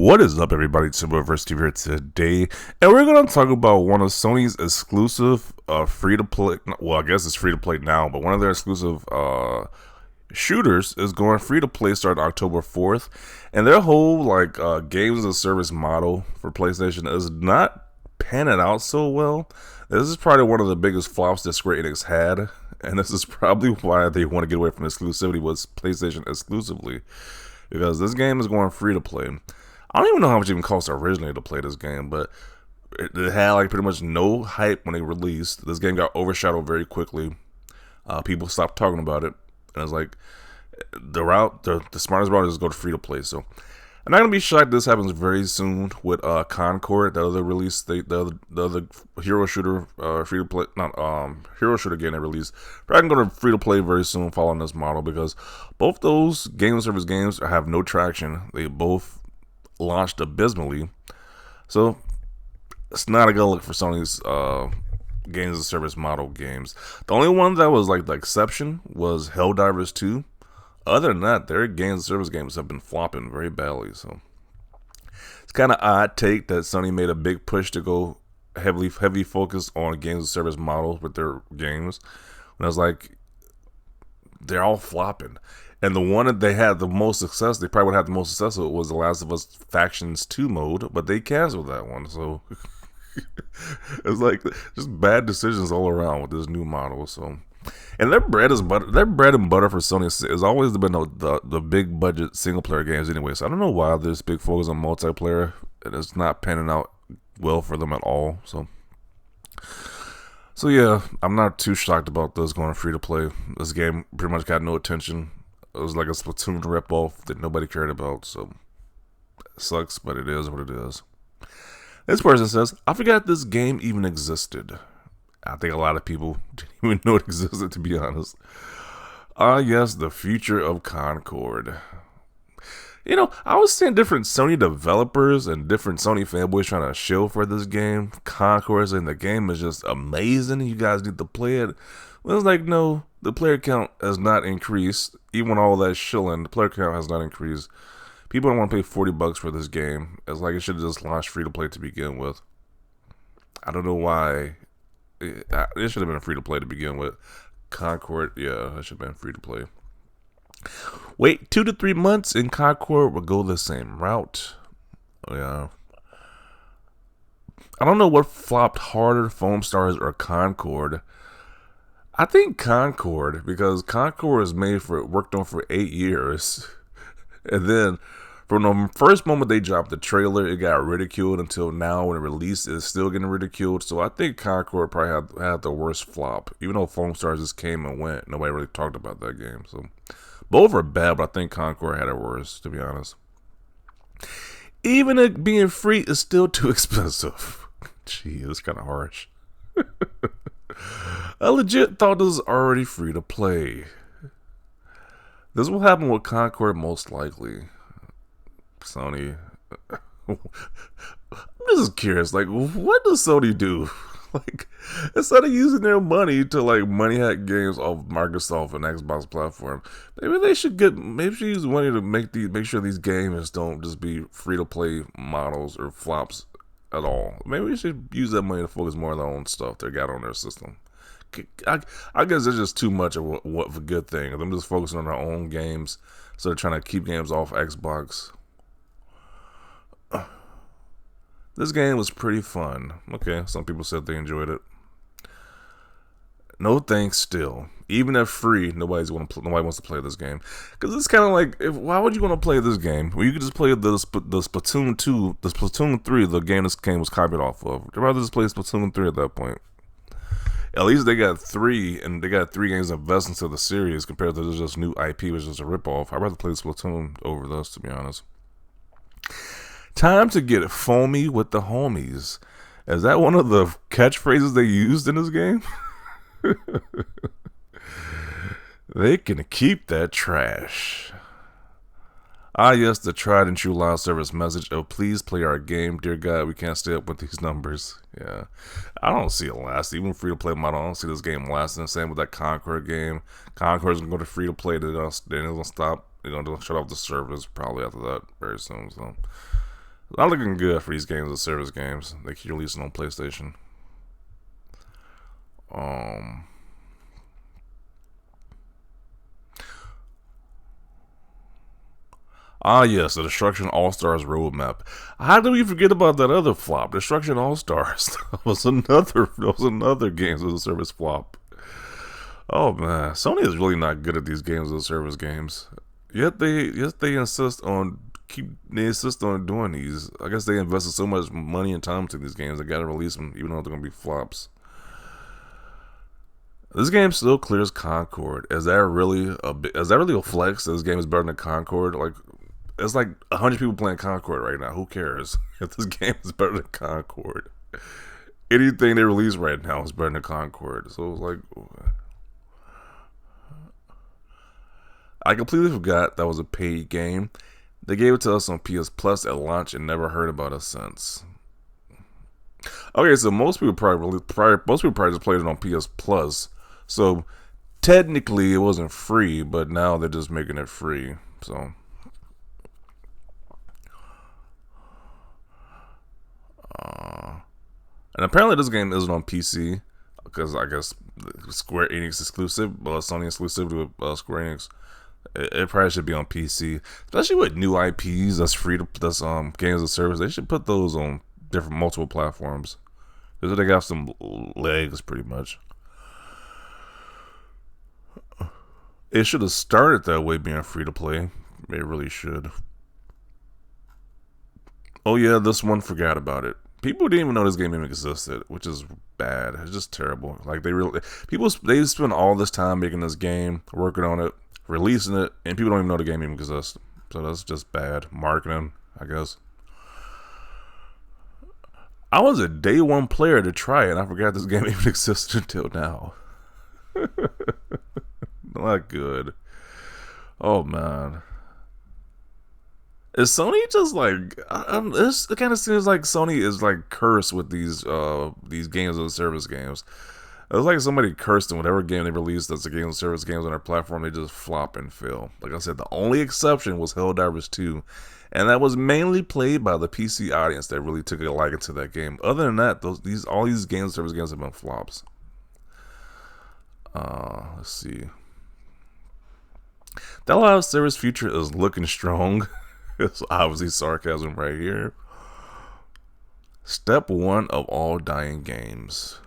What is up, everybody? It's Steve here today, and we're going to talk about one of Sony's exclusive free-to-play, well, I guess it's free-to-play now, but one of their exclusive shooters is going free-to-play starting October 4th, and their whole, games as a service model for PlayStation is not panning out so well. This is probably one of the biggest flops that Square Enix had, and this is probably why they want to get away from exclusivity with PlayStation exclusively, because this game is going free-to-play. I don't even know how much it even cost originally to play this game, but it had pretty much no hype when it released. This game got overshadowed very quickly. People stopped talking about it, and it's like the smartest route is to go to free to play. So I'm not gonna be shocked this happens very soon with Concord, the other release, the other hero shooter free to play, not hero shooter game they released. But I can go to free to play very soon following this model, because both those game service games have no traction. They both launched abysmally, so it's not a good look for Sony's games as a service model games. The only one that was the exception was Helldivers 2. Other than that, their games as a service games have been flopping very badly. So it's kind of odd take that Sony made a big push to go heavy focus on games as a service models with their games, when I was they're all flopping. And the one that they had the most success, they probably would have the most success with, was The Last of Us Factions 2 mode, but they canceled that one. So it's just bad decisions all around with this new model. So, and their bread and butter for Sony has always been the big budget single player games anyway. So I don't know why there's big focus on multiplayer, and it's not panning out well for them at all. So yeah, I'm not too shocked about this going free to play. This game pretty much got no attention. It was like a Splatoon ripoff that nobody cared about, so it sucks, but it is what it is. This person says, I forgot this game even existed. I think a lot of people didn't even know it existed, to be honest. Yes, the future of Concord. You know, I was seeing different Sony developers and different Sony fanboys trying to shill for this game. Concord saying the game is just amazing, you guys need to play it. Well, it's no, the player count has not increased. Even all that shilling, the player count has not increased. People don't want to pay $40 for this game. It's it should have just launched free to play to begin with. I don't know why. It should have been free to play to begin with. Concord, yeah, it should have been free to play. Wait 2 to 3 months and Concord will go the same route. Oh, yeah. I don't know what flopped harder, Foamstars or Concord. I think Concord, because Concord was worked on for 8 years. And then from the first moment they dropped the trailer, it got ridiculed until now when it released, it's still getting ridiculed. So I think Concord probably had the worst flop. Even though Foamstars just came and went, nobody really talked about that game. So both are bad, but I think Concord had it worse, to be honest. Even it being free is still too expensive. Gee, it's kind of harsh. I legit thought this was already free to play. This will happen with Concord most likely. Sony. I'm just curious, what does Sony do? Instead of using their money to money hack games off Microsoft and Xbox platform, maybe they should use money to make sure these games don't just be free to play models or flops at all. Maybe we should use that money to focus more on their own stuff they got on their system. I guess it's just too much of what a good thing. Them just focusing on their own games, so they're trying to keep games off Xbox. This game was pretty fun. Okay, some people said they enjoyed it. No thanks. Still, even if free, nobody wants to play this game, because it's kind of why would you want to play this game? Well, you could just play the Splatoon 2, the Splatoon 3, the game this game was copied off of. I'd rather just play Splatoon 3 at that point. At least they got 3, and they got 3 games invested into the series compared to just new IP, which is a ripoff. I'd rather play Splatoon over this, to be honest. Time to get foamy with the homies. Is that one of the catchphrases they used in this game? They can keep that trash. Ah, yes, the tried and true live service message of please play our game. Dear God, we can't stay up with these numbers. Yeah. I don't see it last. Even free to play model, I don't see this game lasting. Same with that Concord game. Concord's going to go to free to play. Then it's going to stop. They'll shut off the servers probably after that very soon. So Not looking good for these games as service games. They keep releasing on PlayStation. Yes, the Destruction All-Stars roadmap. How did we forget about that other flop? Destruction All-Stars. That was another games as a service flop. Oh man, Sony is really not good at these games as a service games. Yet they insist on doing these. I guess they invested so much money and time into these games, they gotta release them, even though they're gonna be flops. This game still clears Concord. Is that really a flex? That this game is better than Concord? Like, it's like 100 people playing Concord right now. Who cares if this game is better than Concord? Anything they release right now is better than Concord. So it's like, I completely forgot that was a paid game. They gave it to us on PS Plus at launch and never heard about us since. Okay, so most people probably just played it on PS Plus. So technically it wasn't free, but now they're just making it free. So and apparently this game isn't on PC because I guess Square Enix exclusive, Sony exclusive to Square Enix. It probably should be on PC, especially with new IPs that's games of service. They should put those on multiple platforms because they got some legs, pretty much. It should have started that way, being free to play. It really should. Oh yeah, this one forgot about it. People didn't even know this game even existed, which is bad. It's just terrible. Like they spend all this time making this game, working on it, releasing it, and people don't even know the game even exists. So that's just bad marketing, I guess. I was a day one player to try it, and I forgot this game even existed until now. Not good. Oh man. Is Sony just like it kind of seems like Sony is like cursed with these games as service games. It's like somebody cursed in whatever game they released that's a game as service games on their platform. They just flop and fail. Like I said, the only exception was Helldivers 2, and that was mainly played by the PC audience that really took a liking to that game. Other than that, all these games service games have been flops. Let's see. That live service future is looking strong. It's obviously sarcasm right here. Step 1 of all dying games.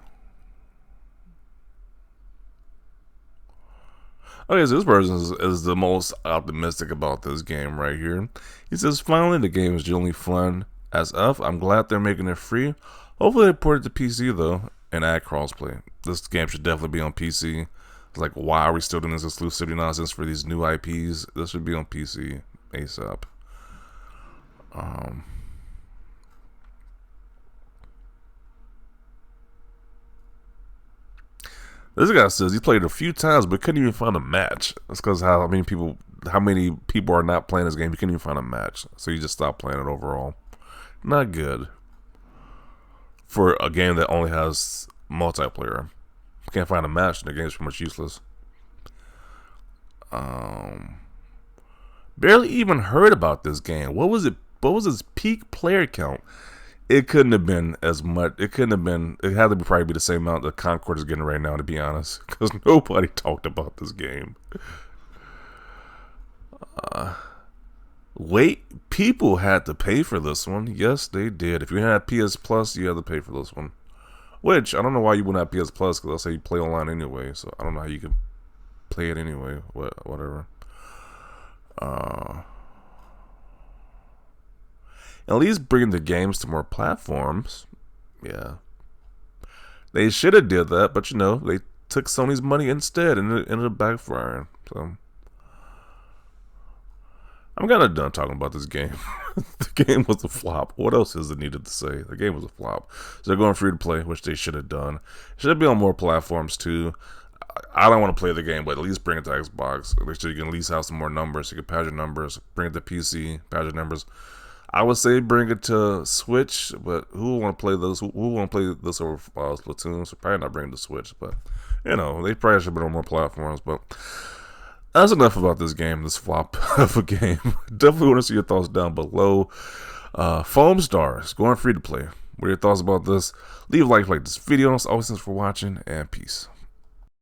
Okay, so this person is the most optimistic about this game right here. He says, finally, the game is genuinely fun as F. I'm glad they're making it free. Hopefully they port it to PC, though, and add crossplay. This game should definitely be on PC. It's like, why are we still doing this exclusivity nonsense for these new IPs? This should be on PC ASAP. This guy says he played a few times but couldn't even find a match. That's because how many people are not playing this game. He couldn't even find a match, so he just stopped playing it overall. Not good for a game that only has multiplayer. Can't find a match, and the game's pretty much useless. Barely even heard about this game. What was it? What was its peak player count? It couldn't have been as much. It couldn't have been. It had to probably be the same amount that Concord is getting right now, to be honest, because nobody talked about this game. Wait, people had to pay for this one. Yes, they did. If you had PS Plus, you had to pay for this one. Which I don't know why you wouldn't have PS Plus, because I'll say you play online anyway. So I don't know how you can play it anyway. Whatever. At least bring the games to more platforms. Yeah. They should have did that, but they took Sony's money instead, and it ended up backfiring. So I'm kind of done talking about this game. The game was a flop. What else is it needed to say? The game was a flop. So they're going free to play, which they should have done. Should be on more platforms too. I don't want to play the game, but at least bring it to Xbox. At least you can at least have some more numbers. You can pad your numbers. Bring it to PC, pad your numbers. I would say bring it to Switch, but who want to play this? Who want to play this over Splatoon? So probably not bring it to Switch, but they probably should have been on more platforms. But that's enough about this game, this flop of a game. Definitely want to see your thoughts down below. Foamstars going free to play. What are your thoughts about this? Leave a like this video. Always thanks for watching, and peace.